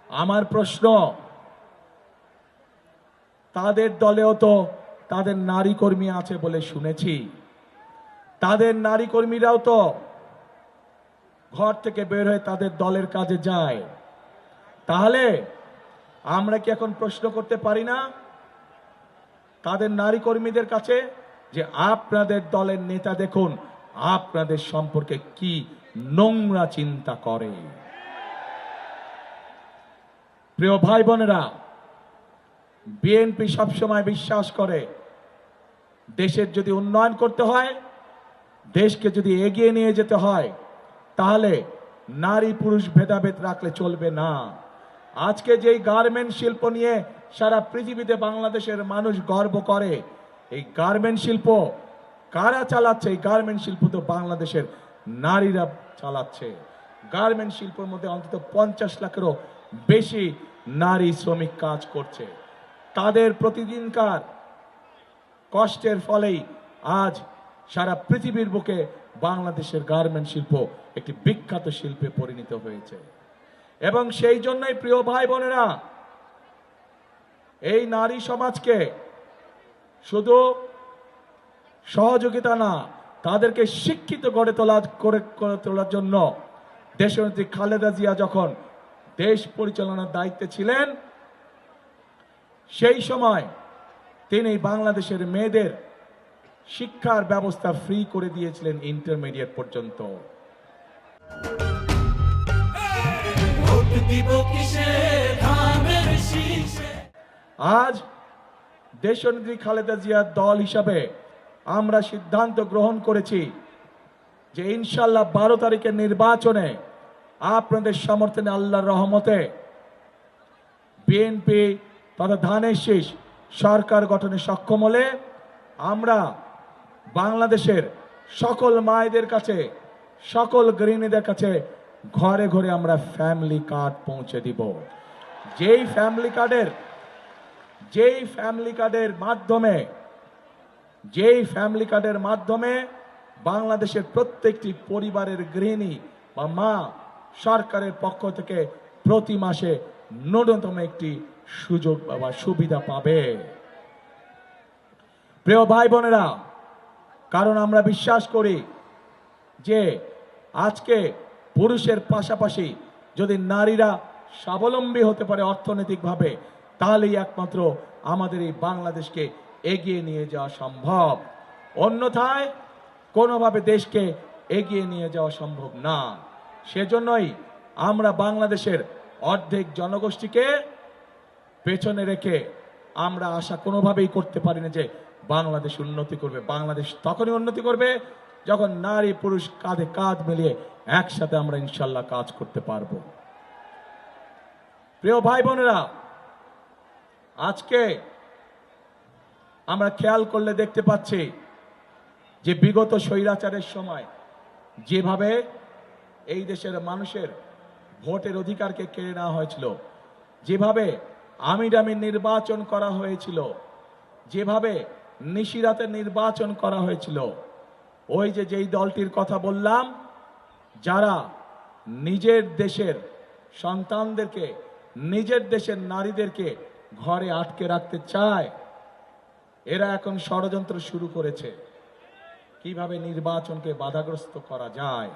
আমার প্রশ্ন, তাদের দলেও তো তাদের নারী কর্মী আছে বলে শুনেছি, তাদের নারী কর্মীরাও তো ঘর থেকে বের হয়ে তাদের দলের কাজে যায়। তাহলে আমরা কি এখন প্রশ্ন করতে পারি না তাদের নারী কর্মীদের কাছে যে আপনাদের দলের নেতা দেখুন আপনাদের সম্পর্কে কি নোংরা চিন্তা করে? প্রিয় ভাই বোনেরা, বিএনপি সবসময় বিশ্বাস করে দেশের যদি উন্নয়ন করতে হয়, দেশকে যদি এগিয়ে নিয়ে যেতে হয়, তাহলে নারী পুরুষ ভেদাভেদ রাখলে চলবে না। আজকে যেই গার্মেন্ট শিল্প নিয়ে সারা পৃথিবীতে বাংলাদেশের মানুষ গর্ব করে, এই গার্মেন্ট শিল্প কারা চালাচ্ছে? এই গার্মেন্ট শিল্প তো বাংলাদেশের নারীরা চালাচ্ছে। গার্মেন্ট শিল্পের মধ্যে অন্তত 50 লাখেরও বেশি নারী শ্রমিক কাজ করছে। তাদের প্রতিদিনকার কষ্টের ফলেই আজ সারা পৃথিবীর বুকে বাংলাদেশের গার্মেন্ট শিল্প একটি বিখ্যাত শিল্পে পরিণত হয়েছে। এবং সেই জন্যই প্রিয় ভাই বোনেরা, এই নারী সমাজকে শুধু সহযোগিতা না, তাদেরকে শিক্ষিত করে তোলার জন্য দেশনেত্রী খালেদা জিয়া যখন দেশ পরিচালনার দায়িত্বে ছিলেন, সেই সময় তিনি বাংলাদেশের মেয়েদের শিক্ষার ব্যবস্থা ফ্রি করে দিয়েছিলেন ইন্টারমিডিয়েট পর্যন্ত। আজ দেশনেত্রী খালেদা জিয়ার দল হিসাবে আমরা সিদ্ধান্ত গ্রহণ করেছি যে ইনশাআল্লাহ 12 তারিখের নির্বাচনে আপনাদের সমর্থনে আল্লাহর রহমতে বিএনপি তথা ধানের শীষ সরকার গঠনে সক্ষম হলে আমরা বাংলাদেশের সকল মায়েদের কাছে, সকল গৃহিণীদের কাছে ঘরে ঘরে আমরা ফ্যামিলি কার্ড পৌঁছে দিব। যেই ফ্যামিলি কার্ডের মাধ্যমে বাংলাদেশের প্রত্যেকটি পরিবারের গৃহিণী বা মা সরকারের পক্ষ থেকে প্রতি মাসে ন্যূনতম একটি সুযোগ বা সুবিধা পাবে। প্রিয় ভাই বোনেরা, কারণ আমরা বিশ্বাস করি যে আজকে পুরুষের পাশাপাশি যদি নারীরা স্বাবলম্বী হতে পারে অর্থনৈতিকভাবে, তাহলেই একমাত্র আমাদের এই বাংলাদেশকে এগিয়ে নিয়ে যাওয়া সম্ভব। অন্যথায় কোনোভাবে দেশকে এগিয়ে নিয়ে যাওয়া সম্ভব না। সেজন্যই আমরা বাংলাদেশের অর্ধেক জনগোষ্ঠীকে পেছনে রেখে আমরা আশা কোনোভাবেই করতে পারি না যে বাংলাদেশ উন্নতি করবে। বাংলাদেশ তখনই উন্নতি করবে যখন নারী পুরুষ কাঁধে কাঁধ মিলিয়ে একসাথে আমরা ইনশাল্লাহ কাজ করতে পারবো। প্রিয় ভাই বোনেরা, আজকে আমরা খেয়াল করলে দেখতে পাচ্ছি যে বিগত স্বৈরাচারের সময় যেভাবে এই দেশের মানুষের ভোটের অধিকারকে কেড়ে নেওয়া হয়েছিল, যেভাবে আমিডামি নির্বাচন করা হয়েছিল, যেভাবে নিশিরাতে নির্বাচন করা হয়েছিল, ওই যেই দলটির কথা বললাম, যারা নিজের দেশের সন্তানদেরকে, নিজের দেশের নারীদেরকে ঘরে আটকে রাখতে চায়, এরা এখন ষড়যন্ত্র শুরু করেছে কিভাবে নির্বাচনকে বাধাগ্রস্ত করা যায়।